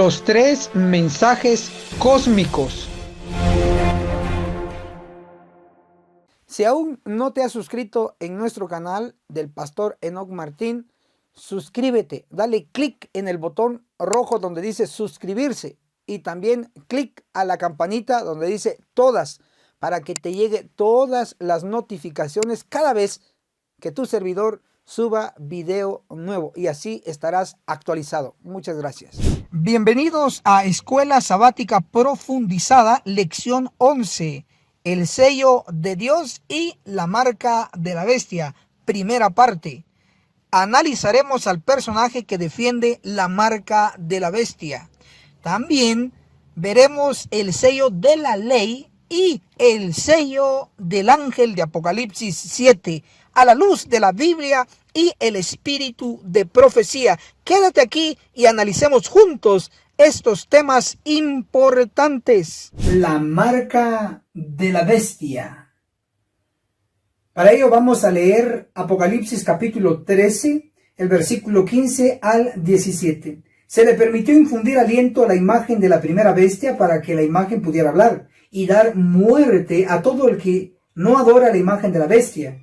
Los tres mensajes cósmicos. Si aún no te has suscrito en nuestro canal del Pastor Enoch Martín, suscríbete, dale clic en el botón rojo donde dice suscribirse y también clic a la campanita donde dice todas para que te llegue todas las notificaciones cada vez que tu servidor suba video nuevo y así estarás actualizado. Muchas gracias. Bienvenidos a Escuela Sabática Profundizada, lección 11. El sello de Dios y la marca de la bestia. Primera parte. Analizaremos al personaje que defiende la marca de la bestia. También veremos el sello de la ley y el sello del ángel de Apocalipsis 7 a la luz de la Biblia y el espíritu de profecía. Quédate aquí y analicemos juntos estos temas importantes. La marca de la bestia. Para ello vamos a leer Apocalipsis capítulo 13, el versículo 15 al 17. Se le permitió infundir aliento a la imagen de la primera bestia para que la imagen pudiera hablar y dar muerte a todo el que no adora la imagen de la bestia.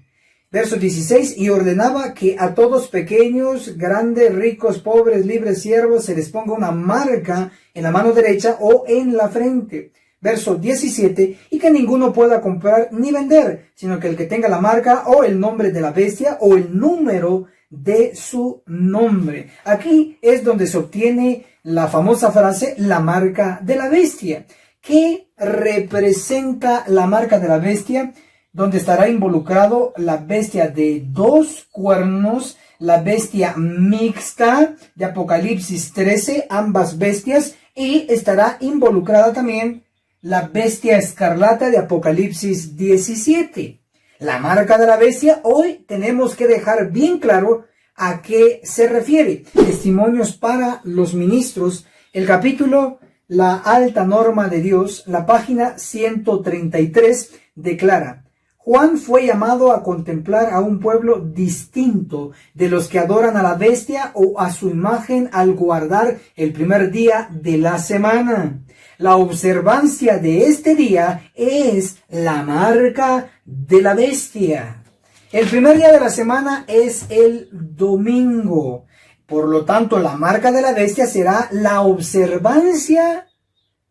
Verso 16, y ordenaba que a todos pequeños, grandes, ricos, pobres, libres, siervos, se les ponga una marca en la mano derecha o en la frente. Verso 17, y que ninguno pueda comprar ni vender, sino que el que tenga la marca o el nombre de la bestia o el número de su nombre. Aquí es donde se obtiene la famosa frase, la marca de la bestia. ¿Qué representa la marca de la bestia? Donde estará involucrado la bestia de dos cuernos, la bestia mixta de Apocalipsis 13, ambas bestias, y estará involucrada también la bestia escarlata de Apocalipsis 17. La marca de la bestia, hoy tenemos que dejar bien claro a qué se refiere. Testimonios para los ministros, el capítulo La alta norma de Dios, la página 133, declara: Juan fue llamado a contemplar a un pueblo distinto de los que adoran a la bestia o a su imagen al guardar el primer día de la semana. La observancia de este día es la marca de la bestia. El primer día de la semana es el domingo. Por lo tanto, la marca de la bestia será la observancia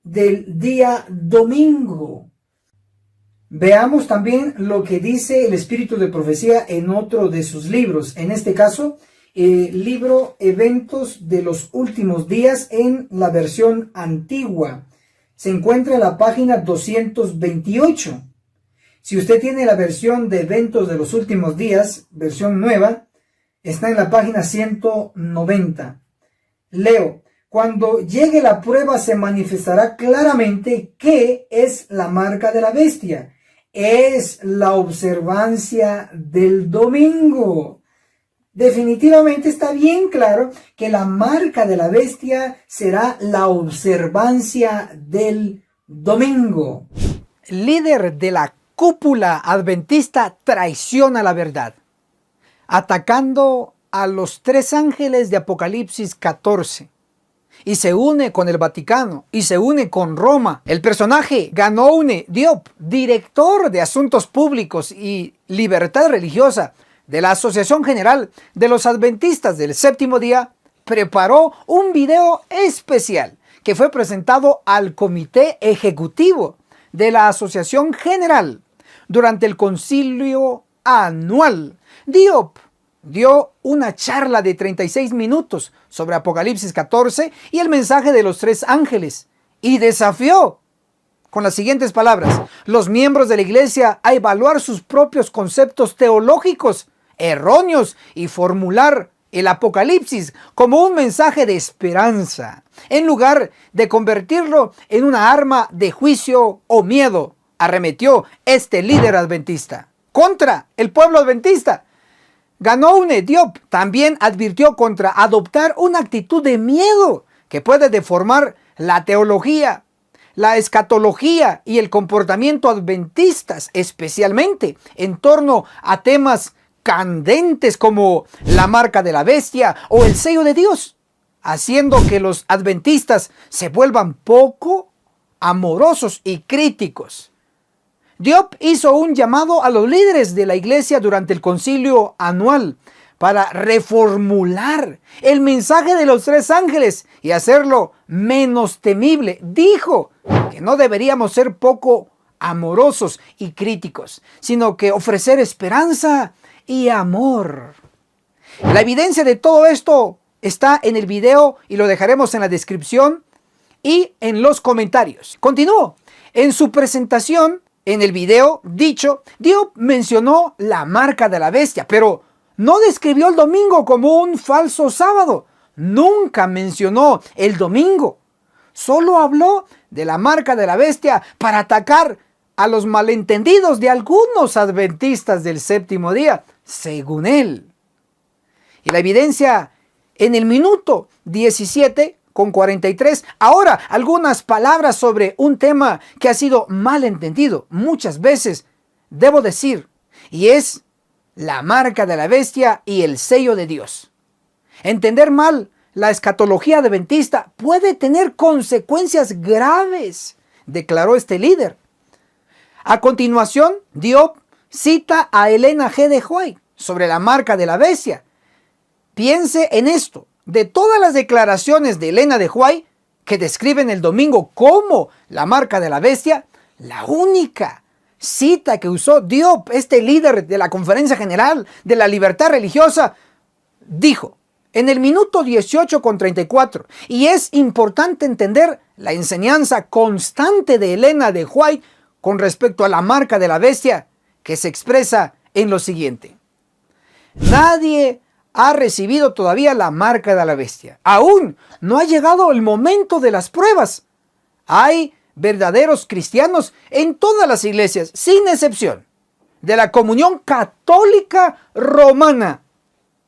del día domingo. Veamos también lo que dice el espíritu de profecía en otro de sus libros. En este caso, el libro Eventos de los Últimos Días en la versión antigua. Se encuentra en la página 228. Si usted tiene la versión de Eventos de los Últimos Días, versión nueva, está en la página 190. Leo: Cuando llegue la prueba se manifestará claramente qué es la marca de la bestia. Es la observancia del domingo. Definitivamente está bien claro que la marca de la bestia será la observancia del domingo. Líder de la cúpula adventista traiciona la verdad, atacando a los tres ángeles de Apocalipsis 14. Y se une con el Vaticano, y se une con Roma. El personaje Ganoune Diop, director de Asuntos Públicos y Libertad Religiosa de la Asociación General de los Adventistas del Séptimo Día, preparó un video especial que fue presentado al Comité Ejecutivo de la Asociación General durante el concilio anual. Diop dio una charla de 36 minutos sobre Apocalipsis 14 y el mensaje de los tres ángeles y desafió con las siguientes palabras: los miembros de la iglesia a evaluar sus propios conceptos teológicos erróneos y formular el Apocalipsis como un mensaje de esperanza, en lugar de convertirlo en una arma de juicio o miedo. Arremetió este líder adventista contra el pueblo adventista. Ganoune Diop también advirtió contra adoptar una actitud de miedo que puede deformar la teología, la escatología y el comportamiento adventistas, especialmente en torno a temas candentes como la marca de la bestia o el sello de Dios. haciendo que los adventistas se vuelvan poco amorosos y críticos. Diop hizo un llamado a los líderes de la iglesia durante el concilio anual para reformular el mensaje de los tres ángeles y hacerlo menos temible. Dijo que no deberíamos ser poco amorosos y críticos, sino que ofrecer esperanza y amor. La evidencia de todo esto está en el video y lo dejaremos en la descripción y en los comentarios. Continúo. En su presentación, en el video dicho, Diop mencionó la marca de la bestia, pero no describió el domingo como un falso sábado. Nunca mencionó el domingo. Solo habló de la marca de la bestia para atacar a los malentendidos de algunos adventistas del séptimo día, según él. Y la evidencia en el minuto 17:43. Ahora, algunas palabras sobre un tema que ha sido mal entendido muchas veces, debo decir, y es la marca de la bestia y el sello de Dios. Entender mal la escatología adventista puede tener consecuencias graves, declaró este líder. A continuación, Diop cita a Elena G. de White sobre la marca de la bestia. Piense en esto. De todas las declaraciones de Elena de White que describen el domingo como la marca de la bestia, la única cita que usó Diop, este líder de la Conferencia General de la Libertad Religiosa, dijo en el minuto 18:34, y es importante entender la enseñanza constante de Elena de White con respecto a la marca de la bestia, que se expresa en lo siguiente: nadie ha recibido todavía la marca de la bestia. Aún no ha llegado el momento de las pruebas. Hay verdaderos cristianos en todas las iglesias, sin excepción, de la Comunión Católica Romana.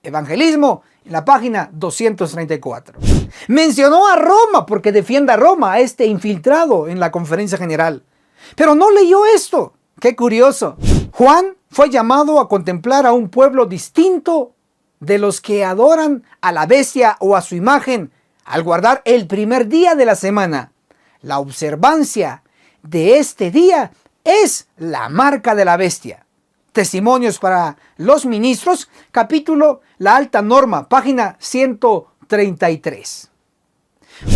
Evangelismo, en la página 234. Mencionó a Roma porque defiende a Roma, a este infiltrado en la Conferencia General. Pero no leyó esto. ¡Qué curioso! Juan fue llamado a contemplar a un pueblo distinto de los que adoran a la bestia o a su imagen al guardar el primer día de la semana. La observancia de este día es la marca de la bestia. Testimonios para los ministros, capítulo La Alta Norma, página 133.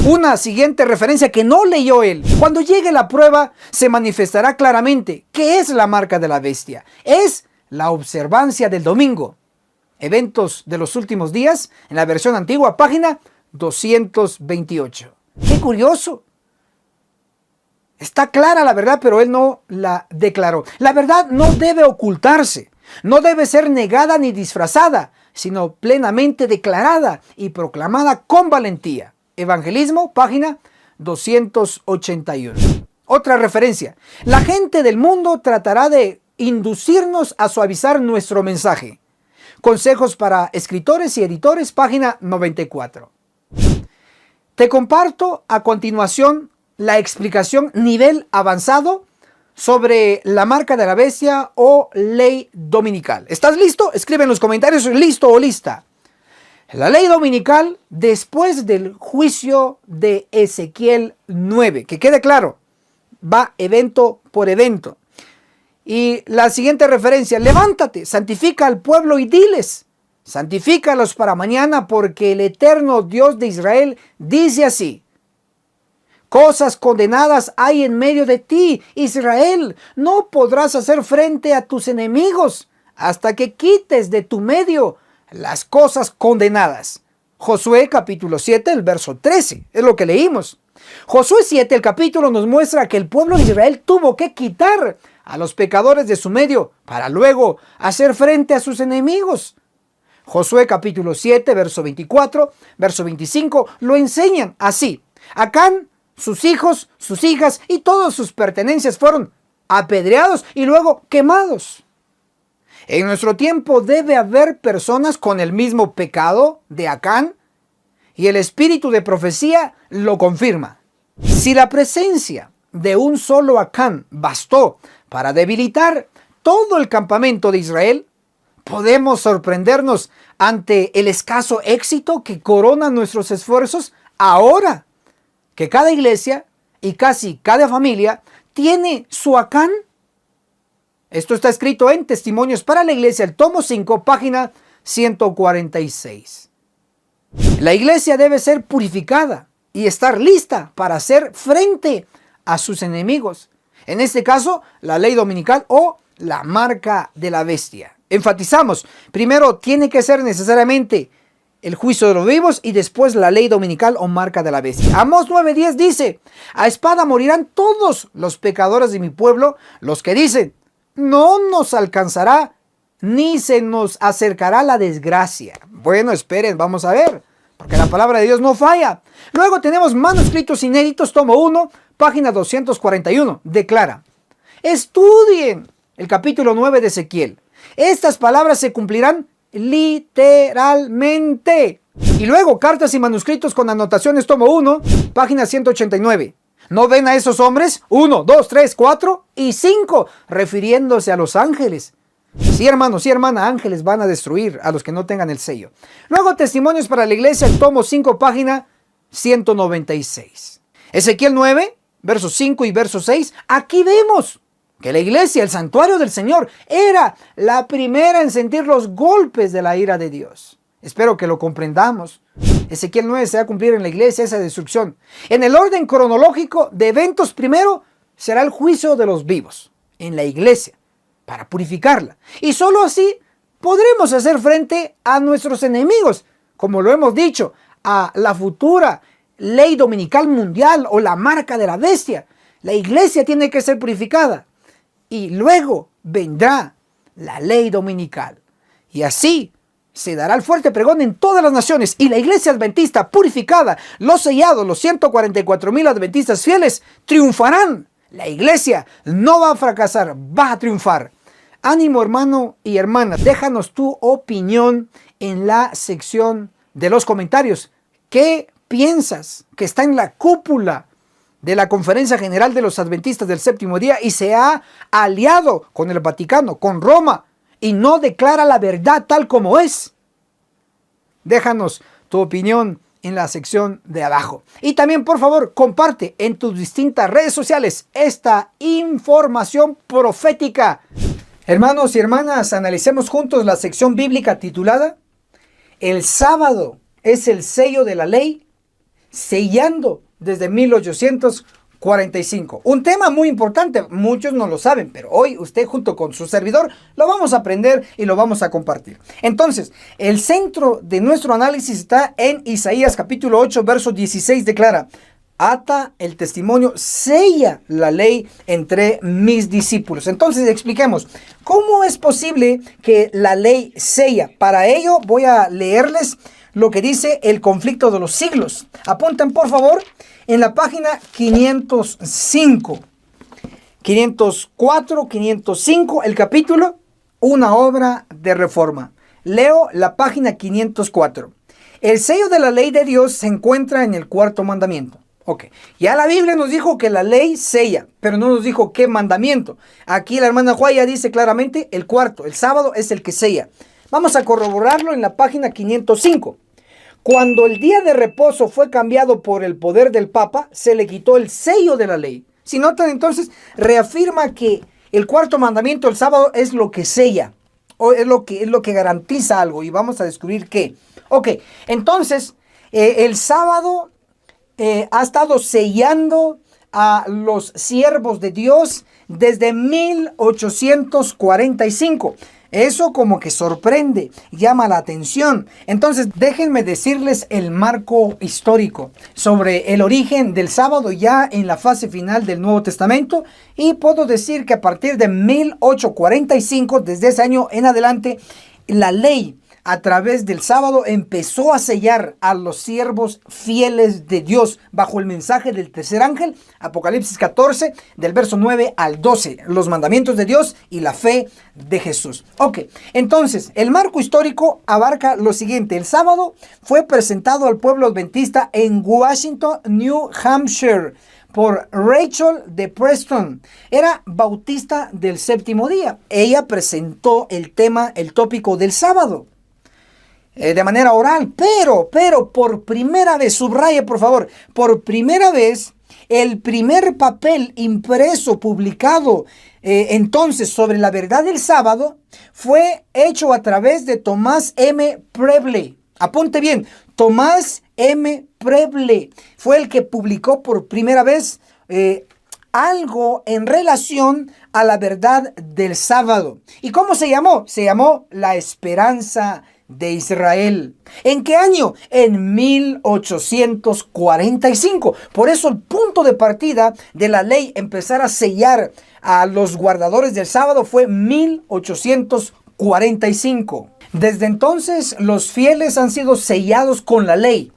Una siguiente referencia que no leyó él. Cuando llegue la prueba, se manifestará claramente qué es la marca de la bestia. Es la observancia del domingo. Eventos de los últimos días, en la versión antigua, página 228. ¡Qué curioso! Está clara la verdad, pero él no la declaró. La verdad no debe ocultarse, no debe ser negada ni disfrazada, sino plenamente declarada y proclamada con valentía. Evangelismo, página 281. Otra referencia. La gente del mundo tratará de inducirnos a suavizar nuestro mensaje. Consejos para escritores y editores, página 94. Te comparto a continuación la explicación nivel avanzado sobre la marca de la bestia o ley dominical. ¿Estás listo? Escribe en los comentarios, listo o lista. La ley dominical después del juicio de Ezequiel 9. Que quede claro, va evento por evento. Y la siguiente referencia: levántate, santifica al pueblo y diles, santifícalos para mañana, porque el eterno Dios de Israel dice así: cosas condenadas hay en medio de ti, Israel. No podrás hacer frente a tus enemigos hasta que quites de tu medio las cosas condenadas. Josué capítulo 7, el verso 13, es lo que leímos. Josué 7, el capítulo, nos muestra que el pueblo de Israel tuvo que quitar a los pecadores de su medio para luego hacer frente a sus enemigos. Josué capítulo 7, verso 24, verso 25, lo enseñan así: Acán, sus hijos, sus hijas y todas sus pertenencias fueron apedreados y luego quemados. En nuestro tiempo debe haber personas con el mismo pecado de Acán, y el espíritu de profecía lo confirma. Si la presencia de un solo Acán bastó para debilitar todo el campamento de Israel, podemos sorprendernos ante el escaso éxito que corona nuestros esfuerzos, ahora que cada iglesia y casi cada familia tiene su Acán? Esto está escrito en Testimonios para la Iglesia, el tomo 5, página 146. La iglesia debe ser purificada y estar lista para hacer frente a sus enemigos. En este caso, la ley dominical o la marca de la bestia. Enfatizamos, primero tiene que ser necesariamente el juicio de los vivos y después la ley dominical o marca de la bestia. Amós 9:10 dice, a espada morirán todos los pecadores de mi pueblo, los que dicen, no nos alcanzará ni se nos acercará la desgracia. Bueno, esperen, vamos a ver, porque la palabra de Dios no falla. Luego tenemos manuscritos inéditos, tomo 1, página 241. Declara, estudien el capítulo 9 de Ezequiel. Estas palabras se cumplirán literalmente. Y luego cartas y manuscritos con anotaciones, tomo 1, página 189. ¿No ven a esos hombres? 1, 2, 3, 4 y 5, refiriéndose a los ángeles. Sí, hermano, sí, hermana, ángeles van a destruir a los que no tengan el sello. Luego, Testimonios para la Iglesia, el tomo 5, página 196. Ezequiel 9, versos 5 y verso 6. Aquí vemos que la iglesia, el santuario del Señor, era la primera en sentir los golpes de la ira de Dios. Espero que lo comprendamos. Ezequiel 9 se va a cumplir en la iglesia esa destrucción. En el orden cronológico de eventos, primero será el juicio de los vivos en la iglesia para purificarla. Y solo así podremos hacer frente a nuestros enemigos, como lo hemos dicho, a la futura ley dominical mundial o la marca de la bestia. La iglesia tiene que ser purificada y luego vendrá la ley dominical. Y así se dará el fuerte pregón en todas las naciones y la iglesia adventista purificada, los sellados, los 144,000 adventistas fieles triunfarán. La iglesia no va a fracasar, va a triunfar. Ánimo, hermano y hermana, déjanos tu opinión en la sección de los comentarios. ¿Qué piensas que está en la cúpula de la Conferencia General de los Adventistas del Séptimo Día y se ha aliado con el Vaticano, con Roma, y no declara la verdad tal como es? Déjanos tu opinión en la sección de abajo. Y también, por favor, comparte en tus distintas redes sociales esta información profética. Hermanos y hermanas, analicemos juntos la sección bíblica titulada El sábado es el sello de la ley, sellando desde 1845. Un tema muy importante, muchos no lo saben, pero hoy usted junto con su servidor lo vamos a aprender y lo vamos a compartir. Entonces, el centro de nuestro análisis está en Isaías capítulo 8, verso 16, declara: ata el testimonio, sella la ley entre mis discípulos. Entonces expliquemos, ¿cómo es posible que la ley sella? Para ello voy a leerles lo que dice el conflicto de los siglos. Apunten por favor en la página 505, 504, 505, el capítulo, una obra de reforma. Leo la página 504. El sello de la ley de Dios se encuentra en el cuarto mandamiento. Ok, ya la Biblia nos dijo que la ley sella, pero no nos dijo qué mandamiento. Aquí la hermana Juaya dice claramente el cuarto, el sábado es el que sella. Vamos a corroborarlo en la página 505. Cuando el día de reposo fue cambiado por el poder del Papa, se le quitó el sello de la ley. Si notan, entonces, reafirma que el cuarto mandamiento, el sábado, es lo que sella, o es lo que garantiza algo, y vamos a descubrir qué. Ok, entonces, el sábado ha estado sellando a los siervos de Dios desde 1845. Eso como que sorprende, llama la atención. Entonces déjenme decirles el marco histórico sobre el origen del sábado ya en la fase final del Nuevo Testamento. Y puedo decir que a partir de 1845, desde ese año en adelante, la ley a través del sábado empezó a sellar a los siervos fieles de Dios bajo el mensaje del tercer ángel, Apocalipsis 14, del verso 9 al 12, los mandamientos de Dios y la fe de Jesús. Ok, entonces el marco histórico abarca lo siguiente. El sábado fue presentado al pueblo adventista en Washington, New Hampshire, por Rachel de Preston. Era bautista del séptimo día. Ella presentó el tópico del sábado. de manera oral, pero por primera vez, subraye por favor, por primera vez, el primer papel impreso, publicado entonces sobre la verdad del sábado, fue hecho a través de Thomas M. Preble. Apunte bien, Thomas M. Preble fue el que publicó por primera vez algo en relación a la verdad del sábado. ¿Y cómo se llamó? Se llamó La Esperanza de Israel. ¿En qué año? En 1845. Por eso el punto de partida de la ley empezar a sellar a los guardadores del sábado fue 1845. Desde entonces los fieles han sido sellados con la ley.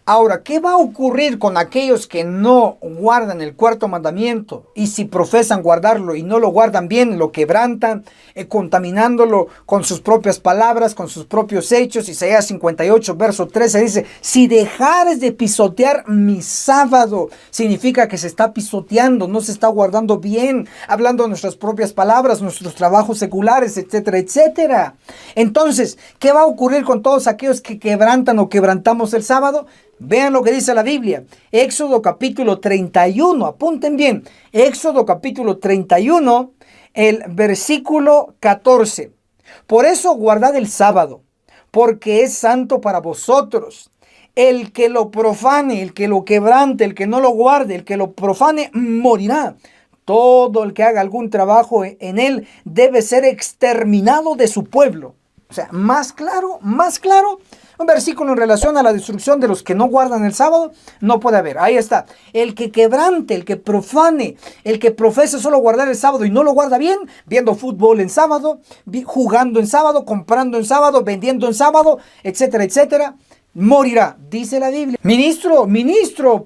Ahora, ¿qué va a ocurrir con aquellos que no guardan el cuarto mandamiento? Y si profesan guardarlo y no lo guardan bien, lo quebrantan, contaminándolo con sus propias palabras, con sus propios hechos. Isaías 58, verso 13 dice, si dejares de pisotear mi sábado, significa que se está pisoteando, no se está guardando bien, hablando de nuestras propias palabras, nuestros trabajos seculares, etcétera, etcétera. Entonces, ¿qué va a ocurrir con todos aquellos que quebrantan o quebrantamos el sábado? Vean lo que dice la Biblia. Éxodo capítulo 31. Apunten bien. Éxodo capítulo 31, el versículo 14. Por eso guardad el sábado, porque es santo para vosotros. El que lo profane, el que lo quebrante, el que no lo guarde, el que lo profane, morirá. Todo el que haga algún trabajo en él debe ser exterminado de su pueblo. O sea, más claro, un versículo en relación a la destrucción de los que no guardan el sábado, no puede haber. Ahí está. El que quebrante, el que profane, el que profese solo guardar el sábado y no lo guarda bien, viendo fútbol en sábado, jugando en sábado, comprando en sábado, vendiendo en sábado, etcétera, etcétera, morirá, dice la Biblia. Ministro,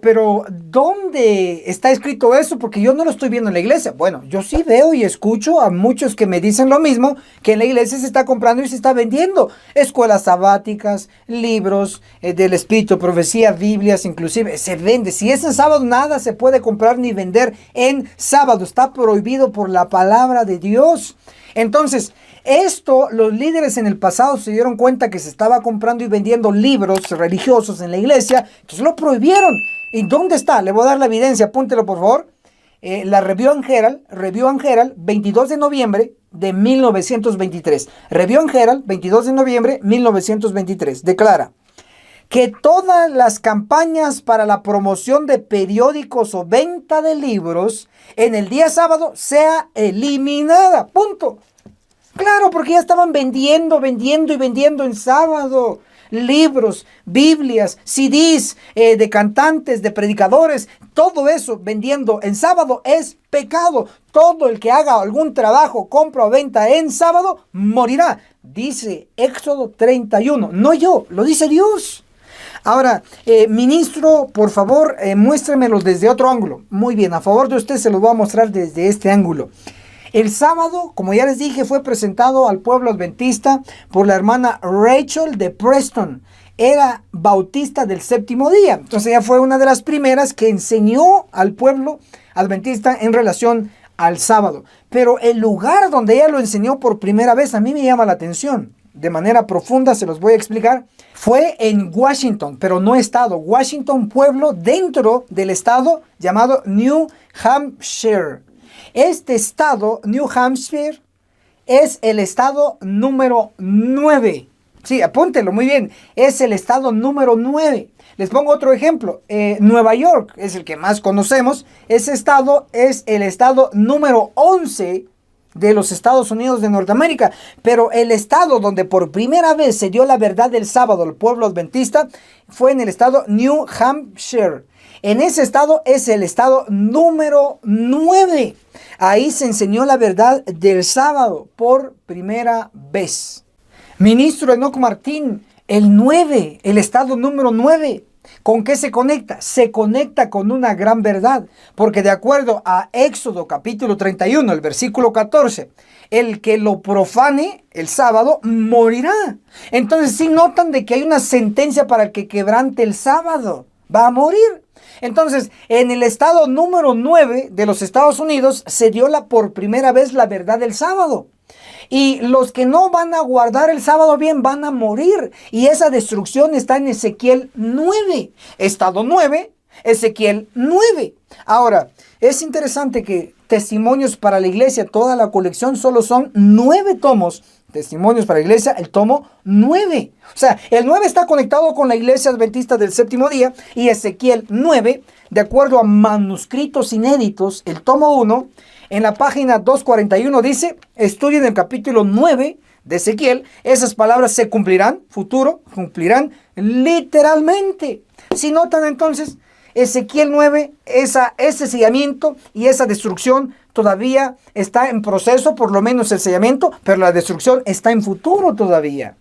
pero ¿dónde está escrito eso? Porque yo no lo estoy viendo en la iglesia. Bueno, yo sí veo y escucho a muchos que me dicen lo mismo, que en la iglesia se está comprando y se está vendiendo. Escuelas sabáticas, libros del Espíritu, profecía, Biblias, inclusive, se vende. Si es en sábado, nada se puede comprar ni vender en sábado. Está prohibido por la palabra de Dios. Entonces, esto los líderes en el pasado se dieron cuenta que se estaba comprando y vendiendo libros religiosos en la iglesia, entonces lo prohibieron. ¿Y dónde está? Le voy a dar la evidencia, apúntelo por favor. La Review and Herald, 22 de noviembre de 1923. Review and Herald, 22 de noviembre de 1923. Declara que todas las campañas para la promoción de periódicos o venta de libros en el día sábado sea eliminada. Punto. Claro, porque ya estaban vendiendo en sábado. Libros, Biblias, CDs de cantantes, de predicadores, todo eso vendiendo en sábado es pecado. Todo el que haga algún trabajo, compra o venta en sábado, morirá. Dice Éxodo 31. No yo, lo dice Dios. Ahora, ministro, por favor, muéstremelo desde otro ángulo. Muy bien, a favor de usted se lo voy a mostrar desde este ángulo. El sábado, como ya les dije, fue presentado al pueblo adventista por la hermana Rachel de Preston. Era bautista del séptimo día. Entonces ella fue una de las primeras que enseñó al pueblo adventista en relación al sábado. Pero el lugar donde ella lo enseñó por primera vez a mí me llama la atención. De manera profunda se los voy a explicar. Fue en Washington, pero no estado. Washington, pueblo dentro del estado llamado New Hampshire. Este estado, New Hampshire, es el estado número 9. Sí, apúntelo muy bien. Es el estado número 9. Les pongo otro ejemplo. Nueva York es el que más conocemos. Ese estado es el estado número 11 de los Estados Unidos de Norteamérica. Pero el estado donde por primera vez se dio la verdad del sábado al pueblo adventista fue en el estado New Hampshire. En ese estado es el estado número 9. Ahí se enseñó la verdad del sábado por primera vez. Ministro Enoc Martín, el 9, el estado número 9. ¿Con qué se conecta? Se conecta con una gran verdad. Porque de acuerdo a Éxodo capítulo 31, el versículo 14, el que lo profane el sábado morirá. Entonces sí notan de que hay una sentencia para el que quebrante el sábado. Va a morir. Entonces, en el estado número 9 de los Estados Unidos se dio por primera vez la verdad del sábado. Y los que no van a guardar el sábado bien van a morir. Y esa destrucción está en Ezequiel 9. Estado 9, Ezequiel 9. Ahora, es interesante que Testimonios para la Iglesia, toda la colección solo son 9 tomos. Testimonios para la Iglesia, el tomo 9. O sea, el 9 está conectado con la Iglesia Adventista del Séptimo Día. Y Ezequiel 9, de acuerdo a manuscritos inéditos, el tomo 1, en la página 241 dice: estudien el capítulo 9 de Ezequiel. Esas palabras se cumplirán, futuro, cumplirán literalmente. Si notan entonces, Ezequiel 9, ese sellamiento y esa destrucción todavía está en proceso, por lo menos el sellamiento, pero la destrucción está en futuro todavía.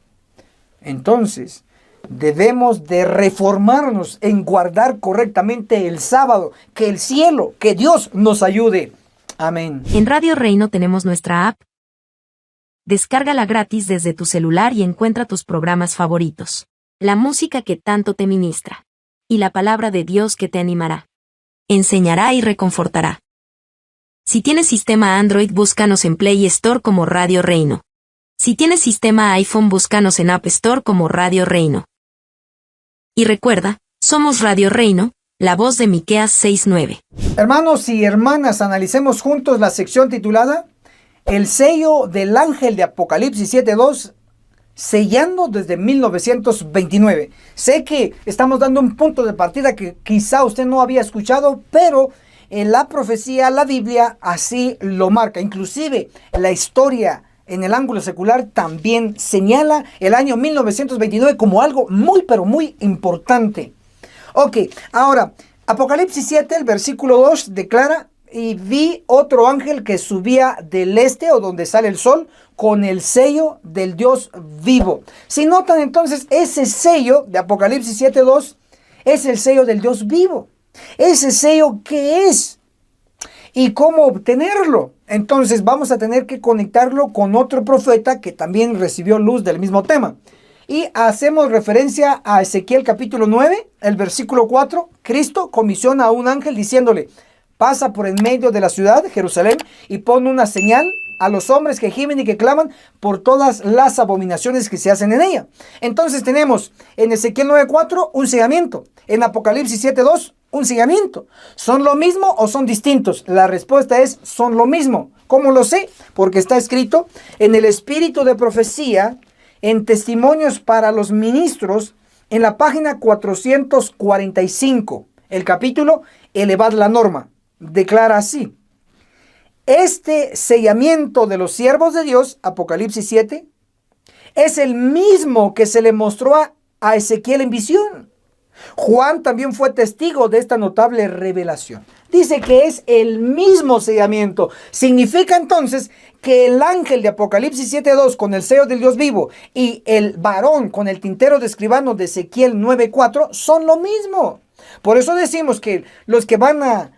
Entonces, debemos de reformarnos en guardar correctamente el sábado. Que el cielo, que Dios nos ayude. Amén. En Radio Reino tenemos nuestra app. Descárgala gratis desde tu celular y encuentra tus programas favoritos, la música que tanto te ministra, y la palabra de Dios que te animará, enseñará y reconfortará. Si tienes sistema Android, búscanos en Play Store como Radio Reino. Si tienes sistema iPhone, búscanos en App Store como Radio Reino. Y recuerda, somos Radio Reino, la voz de Miqueas 6:9. Hermanos y hermanas, analicemos juntos la sección titulada El sello del ángel de Apocalipsis 7:2, sellando desde 1929. Sé que estamos dando un punto de partida que quizá usted no había escuchado, pero en la profecía, la Biblia, así lo marca. Inclusive la historia en el ángulo secular también señala el año 1929 como algo muy, pero muy importante. Ok, ahora, Apocalipsis 7, el versículo 2 declara: y vi otro ángel que subía del este, o donde sale el sol, con el sello del Dios vivo. Si notan entonces, ese sello de Apocalipsis 7:2 es el sello del Dios vivo. Ese sello, ¿qué es? ¿Y cómo obtenerlo? Entonces vamos a tener que conectarlo con otro profeta que también recibió luz del mismo tema. Y hacemos referencia a Ezequiel capítulo 9, el versículo 4. Cristo comisiona a un ángel diciéndole: pasa por en medio de la ciudad, Jerusalén, y pon una señal a los hombres que gimen y que claman por todas las abominaciones que se hacen en ella. Entonces tenemos en Ezequiel 9:4 un sellamiento. En Apocalipsis 7:2 un sellamiento. ¿Son lo mismo o son distintos? La respuesta es: son lo mismo. ¿Cómo lo sé? Porque está escrito en el Espíritu de Profecía, en Testimonios para los Ministros, en la página 445. El capítulo Elevad la norma. Declara así: este sellamiento de los siervos de Dios, Apocalipsis 7, es el mismo que se le mostró a Ezequiel en visión. Juan también fue testigo de esta notable revelación. Dice que es el mismo sellamiento. Significa entonces que el ángel de Apocalipsis 7:2 con el sello del Dios vivo y el varón con el tintero de escribano de Ezequiel 9:4 son lo mismo. Por eso decimos que los que van a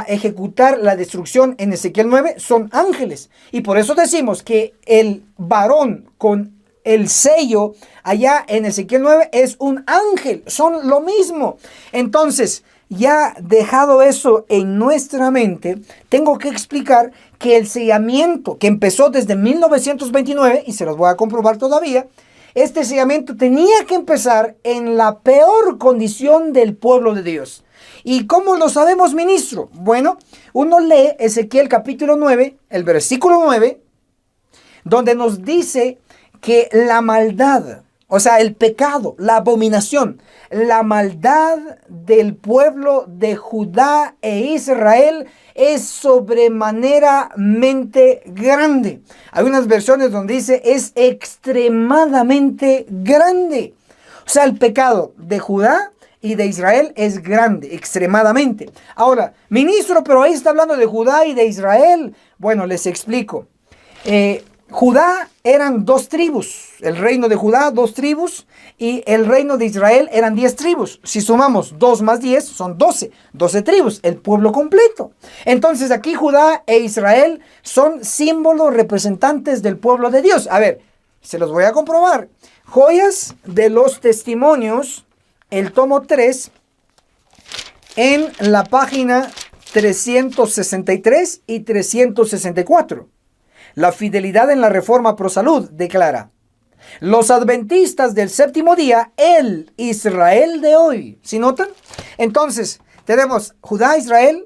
ejecutar la destrucción en Ezequiel 9 son ángeles. Y por eso decimos que el varón con el sello allá en Ezequiel 9 es un ángel. Son lo mismo. Entonces, ya dejado eso en nuestra mente, tengo que explicar que el sellamiento que empezó desde 1929, y se los voy a comprobar todavía, este sellamiento tenía que empezar en la peor condición del pueblo de Dios. ¿Y cómo lo sabemos, ministro? Bueno, uno lee Ezequiel capítulo 9, el versículo 9, donde nos dice que la maldad, o sea, el pecado, la abominación, la maldad del pueblo de Judá e Israel es sobremaneramente grande. Hay unas versiones donde dice es extremadamente grande. O sea, el pecado de Judá y de Israel es grande, extremadamente. Ahora, ministro, pero ahí está hablando de Judá y de Israel. Bueno, les explico. Judá eran 2 tribus, el reino de Judá 2 tribus y el reino de Israel eran 10 tribus. Si sumamos 2 más 10 son 12 tribus, el pueblo completo. Entonces aquí Judá e Israel son símbolos representantes del pueblo de Dios. A ver, se los voy a comprobar. Joyas de los Testimonios, el tomo 3, en la página 363 y 364. La fidelidad en la reforma pro salud declara: los adventistas del séptimo día, el Israel de hoy. ¿Sí notan? Entonces, tenemos Judá, Israel,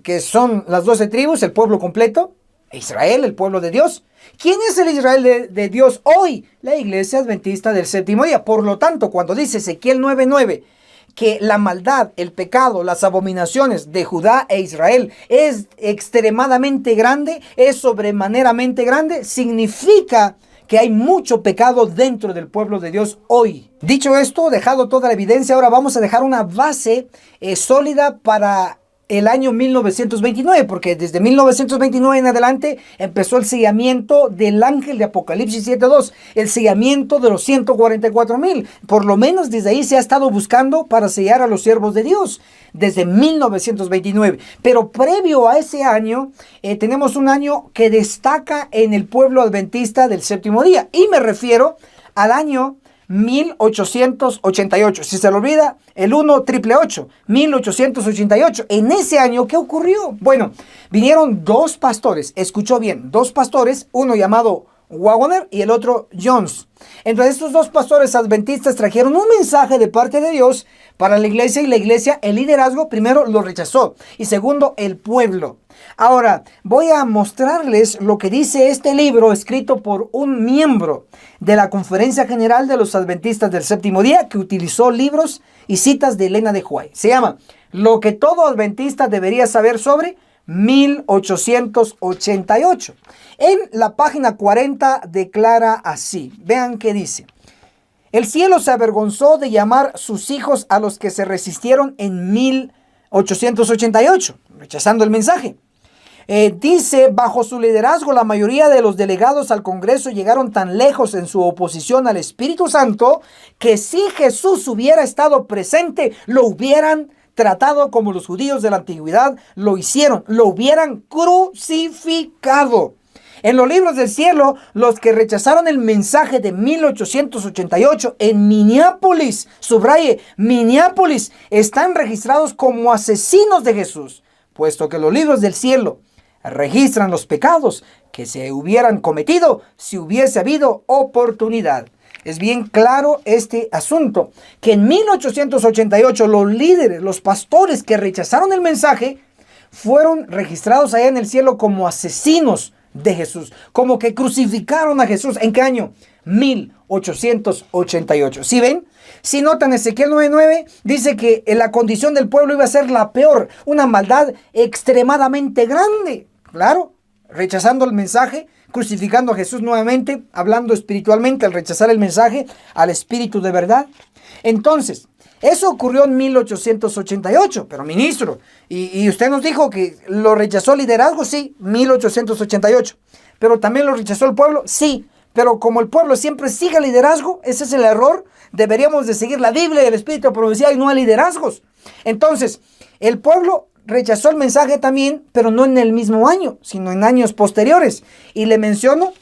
que son las 12 tribus, el pueblo completo. Israel, el pueblo de Dios. ¿Quién es el Israel de Dios hoy? La iglesia adventista del séptimo día. Por lo tanto, cuando dice Ezequiel 9:9 que la maldad, el pecado, las abominaciones de Judá e Israel es extremadamente grande, es sobremaneramente grande, significa que hay mucho pecado dentro del pueblo de Dios hoy. Dicho esto, dejado toda la evidencia, ahora vamos a dejar una base sólida para el año 1929, porque desde 1929 en adelante empezó el sellamiento del ángel de Apocalipsis 7:2, el sellamiento de los 144,000. Por lo menos desde ahí se ha estado buscando para sellar a los siervos de Dios, desde 1929. Pero previo a ese año, tenemos un año que destaca en el pueblo adventista del séptimo día, y me refiero al año 1888. Si se le olvida, el 1-888, 1888. En ese año, ¿qué ocurrió? Bueno, vinieron dos pastores, escuchó bien, dos pastores, uno llamado Waggoner y el otro Jones. Entonces, estos dos pastores adventistas trajeron un mensaje de parte de Dios para la iglesia, y la iglesia, el liderazgo, primero lo rechazó, y segundo, el pueblo. Ahora, voy a mostrarles lo que dice este libro escrito por un miembro de la Conferencia General de los Adventistas del Séptimo Día, que utilizó libros y citas de Elena de White. Se llama Lo que todo adventista debería saber sobre 1888. En la página 40 declara así. Vean qué dice. El cielo se avergonzó de llamar sus hijos a los que se resistieron en 1888, rechazando el mensaje. Dice, bajo su liderazgo, la mayoría de los delegados al Congreso llegaron tan lejos en su oposición al Espíritu Santo que si Jesús hubiera estado presente, lo hubieran tratado como los judíos de la antigüedad lo hicieron, lo hubieran crucificado. En los libros del cielo, los que rechazaron el mensaje de 1888 en Minneapolis, subraye, Minneapolis, están registrados como asesinos de Jesús, puesto que los libros del cielo registran los pecados que se hubieran cometido si hubiese habido oportunidad. Es bien claro este asunto, que en 1888 los líderes, los pastores que rechazaron el mensaje, fueron registrados allá en el cielo como asesinos de Jesús, como que crucificaron a Jesús. ¿En qué año? 1888. ¿Sí ven? Si notan, Ezequiel 9:9 dice que la condición del pueblo iba a ser la peor, una maldad extremadamente grande. Claro, rechazando el mensaje, crucificando a Jesús nuevamente, hablando espiritualmente al rechazar el mensaje al espíritu de verdad. Entonces, eso ocurrió en 1888, pero ministro, y usted nos dijo que lo rechazó el liderazgo, sí, 1888, pero también lo rechazó el pueblo, sí, pero como el pueblo siempre sigue el liderazgo, ese es el error, deberíamos de seguir la Biblia y el espíritu de profecía y no a liderazgos. Entonces, el pueblo rechazó el mensaje también, pero no en el mismo año, sino en años posteriores, y le menciono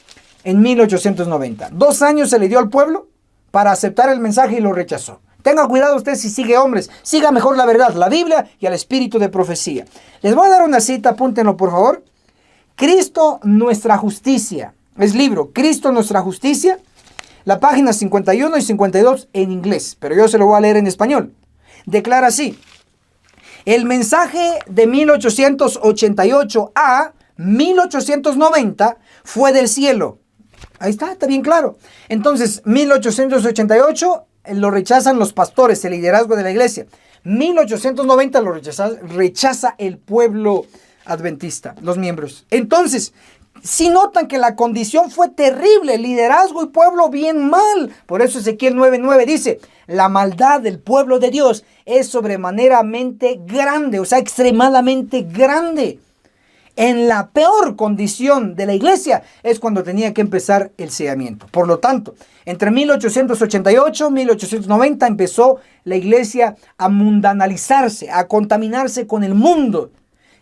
en 1890. 2 años se le dio al pueblo para aceptar el mensaje y lo rechazó. Tenga cuidado usted si sigue hombres, siga mejor la verdad, la Biblia y al espíritu de profecía. Les voy a dar una cita, apúntenlo por favor. Cristo nuestra justicia, es libro Cristo nuestra justicia, la página 51 y 52 en inglés, pero yo se lo voy a leer en español. Declara así: el mensaje de 1888 a 1890 fue del cielo. Ahí está bien claro. Entonces, 1888 lo rechazan los pastores, el liderazgo de la iglesia. 1890 lo rechaza el pueblo adventista, los miembros. Entonces, si notan que la condición fue terrible, liderazgo y pueblo bien mal. Por eso Ezequiel 9:9 dice, la maldad del pueblo de Dios es sobremaneramente grande, o sea, extremadamente grande. En la peor condición de la iglesia es cuando tenía que empezar el sellamiento. Por lo tanto, entre 1888 y 1890 empezó la iglesia a mundanalizarse, a contaminarse con el mundo.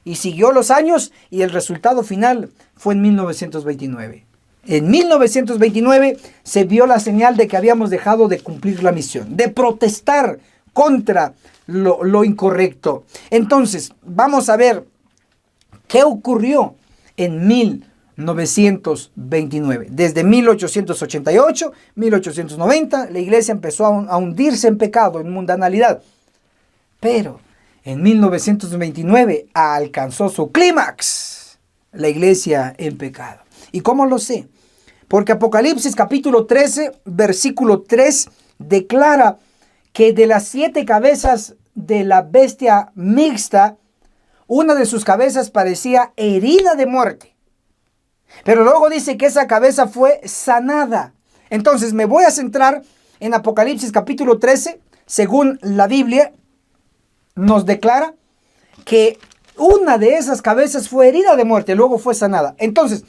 Y siguió los años y el resultado final fue en 1929. En 1929 se vio la señal de que habíamos dejado de cumplir la misión, de protestar contra lo incorrecto. Entonces, vamos a ver qué ocurrió en 1929. 1929. Desde 1888, 1890, la iglesia empezó a hundirse en pecado, en mundanalidad. Pero en 1929 alcanzó su clímax, la iglesia en pecado. ¿Y cómo lo sé? Porque Apocalipsis capítulo 13, versículo 3, declara que de las 7 cabezas de la bestia mixta, una de sus cabezas parecía herida de muerte. Pero luego dice que esa cabeza fue sanada. Entonces me voy a centrar en Apocalipsis capítulo 13, según la Biblia nos declara que una de esas cabezas fue herida de muerte, luego fue sanada. Entonces,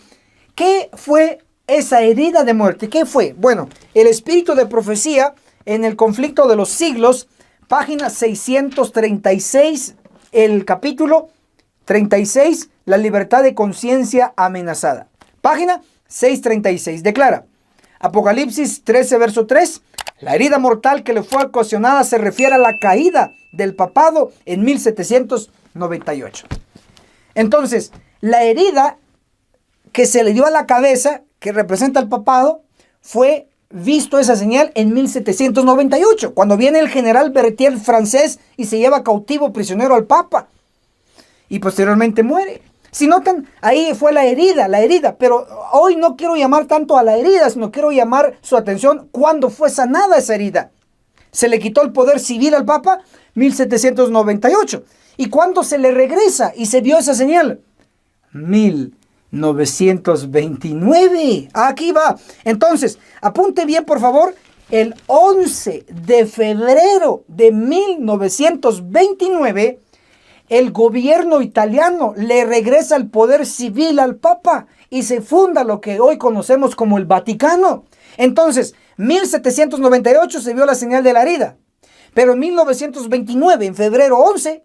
¿qué fue esa herida de muerte? ¿Qué fue? Bueno, el espíritu de profecía en el conflicto de los siglos, página 636, el capítulo 36, la libertad de conciencia amenazada. Página 636, declara, Apocalipsis 13, verso 3, la herida mortal que le fue ocasionada se refiere a la caída del papado en 1798. Entonces, la herida que se le dio a la cabeza, que representa el papado, fue visto esa señal en 1798, cuando viene el general Berthier francés y se lleva cautivo prisionero al papa. Y posteriormente muere. Si notan, ahí fue la herida, pero hoy no quiero llamar tanto a la herida, sino quiero llamar su atención cuando fue sanada esa herida. Se le quitó el poder civil al Papa, 1798. ¿Y cuándo se le regresa y se vio esa señal? 1929. Aquí va. Entonces, apunte bien, por favor, el 11 de febrero de 1929, el gobierno italiano le regresa el poder civil al Papa y se funda lo que hoy conocemos como el Vaticano. Entonces, 1798 se vio la señal de la herida, pero en 1929, en febrero 11,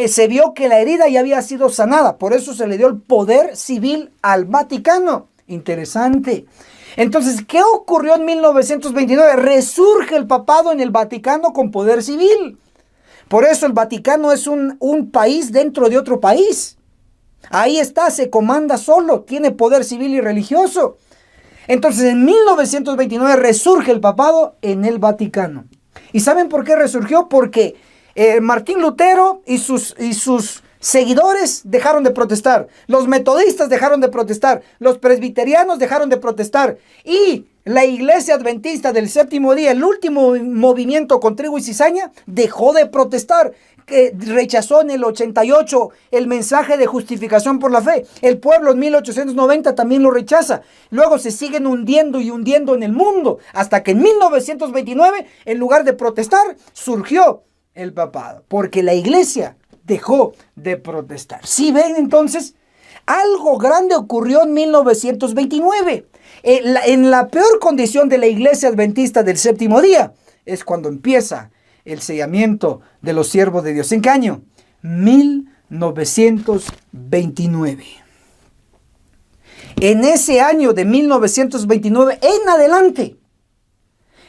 se vio que la herida ya había sido sanada. Por eso se le dio el poder civil al Vaticano. Interesante. Entonces, ¿qué ocurrió en 1929? Resurge el papado en el Vaticano con poder civil. Por eso el Vaticano es un país dentro de otro país. Ahí está, se comanda solo, tiene poder civil y religioso. Entonces en 1929 resurge el papado en el Vaticano. ¿Y saben por qué resurgió? Porque Martín Lutero y sus seguidores dejaron de protestar. Los metodistas dejaron de protestar. Los presbiterianos dejaron de protestar. Y la iglesia adventista del séptimo día, el último movimiento con trigo y cizaña, dejó de protestar. Que rechazó en el 88 el mensaje de justificación por la fe. El pueblo en 1890 también lo rechaza. Luego se siguen hundiendo y hundiendo en el mundo. Hasta que en 1929, en lugar de protestar, surgió el papado. Porque la iglesia dejó de protestar. ¿Sí ven entonces? Algo grande ocurrió en 1929. En la peor condición de la iglesia adventista del séptimo día es cuando empieza el sellamiento de los siervos de Dios. ¿En qué año? 1929. En ese año de 1929 en adelante,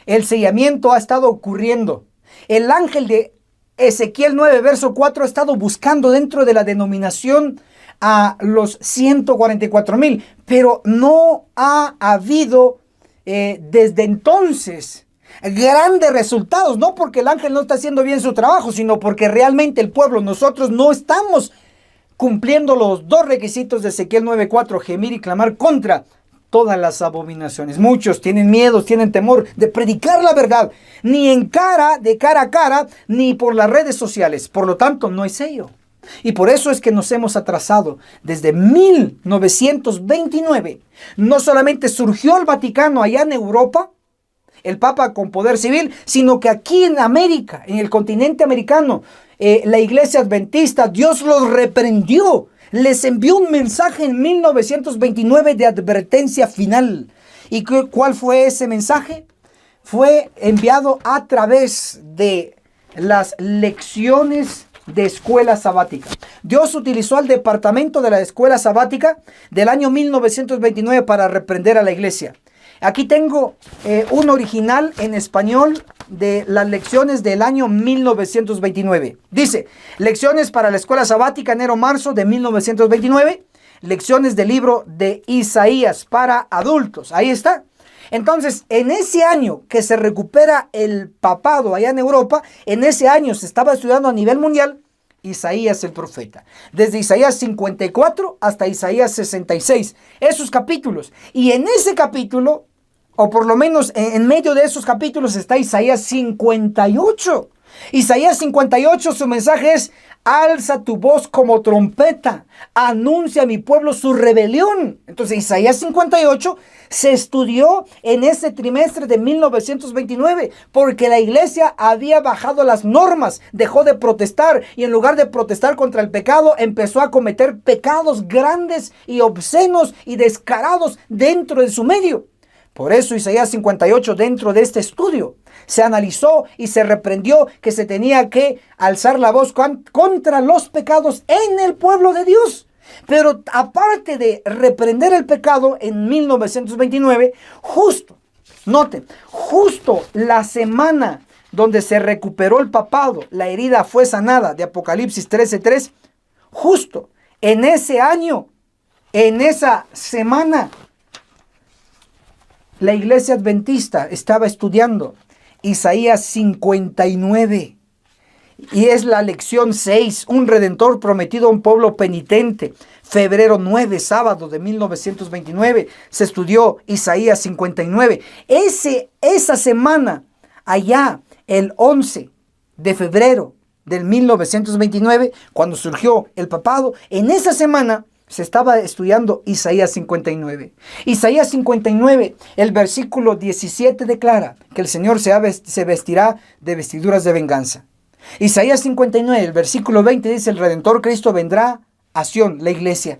el sellamiento ha estado ocurriendo. El ángel de Ezequiel 9, verso 4 ha estado buscando dentro de la denominación a los 144,000, pero no ha habido desde entonces grandes resultados, no porque el ángel no está haciendo bien su trabajo, sino porque realmente el pueblo, nosotros no estamos cumpliendo los dos requisitos de Ezequiel 9:4, gemir y clamar contra todas las abominaciones. Muchos tienen miedo, tienen temor de predicar la verdad, ni de cara a cara, ni por las redes sociales. Por lo tanto, no hay sello. Y por eso es que nos hemos atrasado. Desde 1929, no solamente surgió el Vaticano allá en Europa, el Papa con poder civil, sino que aquí en América, en el continente americano, la iglesia adventista, Dios los reprendió. Les envió un mensaje en 1929 de advertencia final. ¿Y cuál fue ese mensaje? Fue enviado a través de las lecciones de escuela sabática. Dios utilizó al departamento de la escuela sabática del año 1929 para reprender a la iglesia. Aquí tengo un original en español de las lecciones del año 1929. Dice, lecciones para la escuela sabática enero-marzo de 1929. lecciones del libro de Isaías para adultos. Ahí está. Entonces, en ese año que se recupera el papado allá en Europa, en ese año se estaba estudiando a nivel mundial Isaías el profeta. Desde Isaías 54 hasta Isaías 66. Esos capítulos. Y en ese capítulo, o por lo menos en medio de esos capítulos, está Isaías 58. Isaías 58, su mensaje es: alza tu voz como trompeta, anuncia a mi pueblo su rebelión. Entonces Isaías 58 se estudió en ese trimestre de 1929 porque la iglesia había bajado las normas, dejó de protestar y en lugar de protestar contra el pecado empezó a cometer pecados grandes y obscenos y descarados dentro de su medio. Por eso Isaías 58, dentro de este estudio, se analizó y se reprendió que se tenía que alzar la voz contra los pecados en el pueblo de Dios. Pero aparte de reprender el pecado en 1929, noten, justo la semana donde se recuperó el papado, la herida fue sanada, de Apocalipsis 13:3, justo en ese año, en esa semana, la iglesia adventista estaba estudiando Isaías 59. Y es la lección 6, un redentor prometido a un pueblo penitente. Febrero 9, sábado de 1929, se estudió Isaías 59. Esa semana, allá, el 11 de febrero del 1929, cuando surgió el papado, en esa semana se estaba estudiando Isaías 59. Isaías 59, el versículo 17 declara que el Señor se vestirá de vestiduras de venganza. Isaías 59, el versículo 20 dice: el Redentor Cristo vendrá a Sión, la iglesia.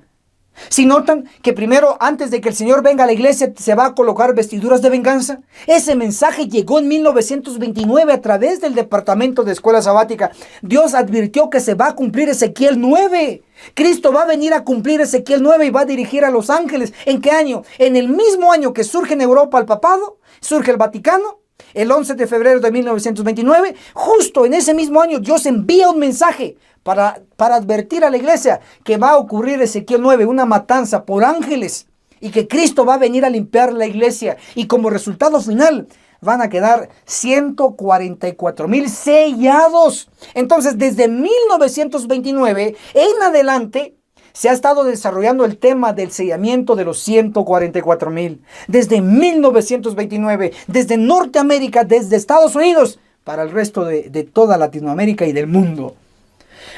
Si notan que primero, antes de que el Señor venga a la iglesia, se va a colocar vestiduras de venganza. Ese mensaje llegó en 1929 a través del Departamento de Escuela Sabática. Dios advirtió que se va a cumplir Ezequiel 9. Cristo va a venir a cumplir Ezequiel 9 y va a dirigir a los ángeles. ¿En qué año? En el mismo año que surge en Europa el papado, surge el Vaticano. El 11 de febrero de 1929, justo en ese mismo año, Dios envía un mensaje para advertir a la iglesia que va a ocurrir Ezequiel 9, una matanza por ángeles, y que Cristo va a venir a limpiar la iglesia. Y como resultado final, van a quedar 144,000 sellados. Entonces, desde 1929 en adelante, se ha estado desarrollando el tema del sellamiento de los 144,000. Desde 1929, desde Norteamérica, desde Estados Unidos, para el resto de toda Latinoamérica y del mundo.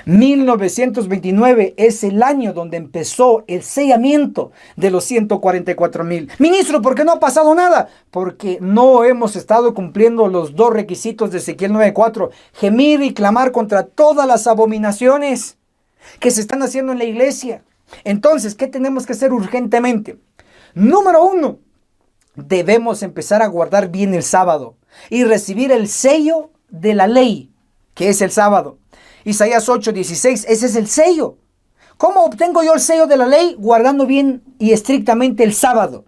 1929 es el año donde empezó el sellamiento de los 144,000. Ministro, ¿por qué no ha pasado nada? Porque no hemos estado cumpliendo los dos requisitos de Ezequiel 9:4. Gemir y clamar contra todas las abominaciones que se están haciendo en la iglesia. Entonces, ¿qué tenemos que hacer urgentemente? Número 1, debemos empezar a guardar bien el sábado y recibir el sello de la ley, que es el sábado. Isaías 8:16, ese es el sello. ¿Cómo obtengo yo el sello de la ley? Guardando bien y estrictamente el sábado.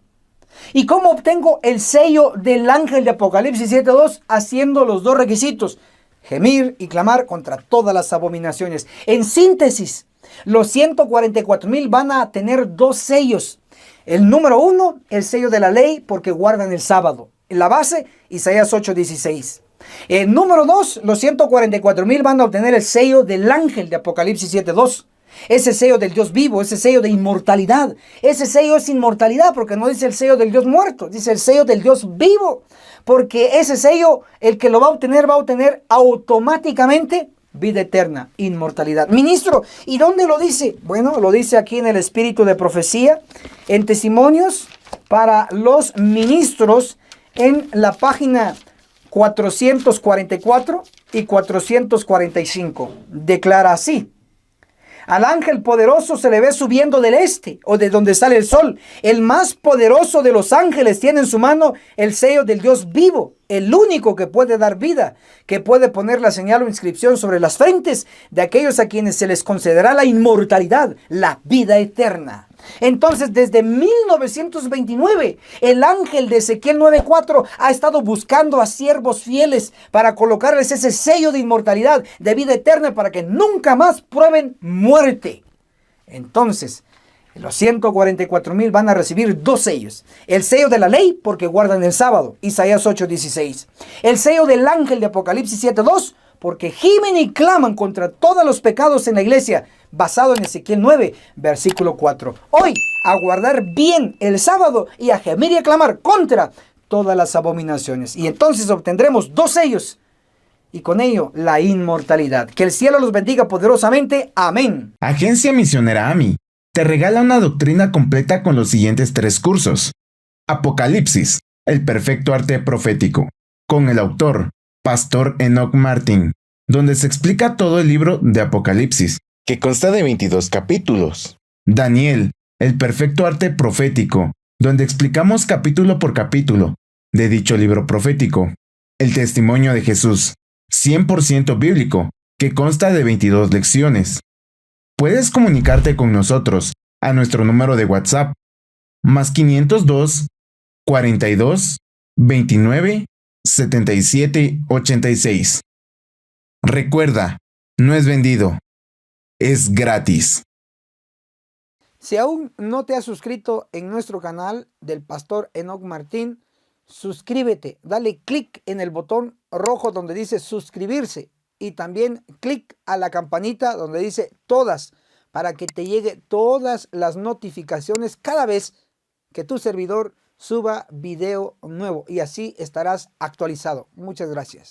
¿Y cómo obtengo el sello del ángel de Apocalipsis 7:2? Haciendo los dos requisitos: gemir y clamar contra todas las abominaciones. En síntesis, los 144,000 van a tener dos sellos. El número 1, el sello de la ley, porque guardan el sábado. En la base, Isaías 8:16. El número 2, los 144,000 van a obtener el sello del ángel de Apocalipsis 7:2. Ese sello del Dios vivo, ese sello de inmortalidad. Ese sello es inmortalidad porque no dice el sello del Dios muerto, dice el sello del Dios vivo. Porque ese sello, el que lo va a obtener automáticamente vida eterna, inmortalidad. Ministro, ¿y dónde lo dice? Bueno, lo dice aquí en el Espíritu de Profecía, en Testimonios para los Ministros, en la página 444 y 445. Declara así: al ángel poderoso se le ve subiendo del este, o de donde sale el sol. El más poderoso de los ángeles tiene en su mano el sello del Dios vivo, el único que puede dar vida, que puede poner la señal o inscripción sobre las frentes de aquellos a quienes se les concederá la inmortalidad, la vida eterna. Entonces, desde 1929, el ángel de Ezequiel 9:4 ha estado buscando a siervos fieles para colocarles ese sello de inmortalidad, de vida eterna, para que nunca más prueben muerte. Entonces, Los 144,000 van a recibir 2 sellos. El sello de la ley porque guardan el sábado, Isaías 8:16. El sello del ángel de Apocalipsis 7:2 porque gimen y claman contra todos los pecados en la iglesia, basado en Ezequiel 9, versículo 4. Hoy, a guardar bien el sábado y a gemir y a clamar contra todas las abominaciones. Y entonces obtendremos 2 sellos y con ello la inmortalidad. Que el cielo los bendiga poderosamente. Amén. Agencia Misionera AMI te regala una doctrina completa con los siguientes 3 cursos. Apocalipsis, el perfecto arte profético, con el autor, Pastor Enoch Martin, donde se explica todo el libro de Apocalipsis, que consta de 22 capítulos. Daniel, el perfecto arte profético, donde explicamos capítulo por capítulo de dicho libro profético. El testimonio de Jesús, 100% bíblico, que consta de 22 lecciones. Puedes comunicarte con nosotros a nuestro número de WhatsApp, más 502 42 29 77 86. Recuerda, no es vendido, es gratis. Si aún no te has suscrito en nuestro canal del Pastor Enoch Martín, suscríbete, dale clic en el botón rojo donde dice suscribirse y también clic a la campanita donde dice todas para que te llegue todas las notificaciones cada vez que tu servidor suba video nuevo y así estarás actualizado. Muchas gracias.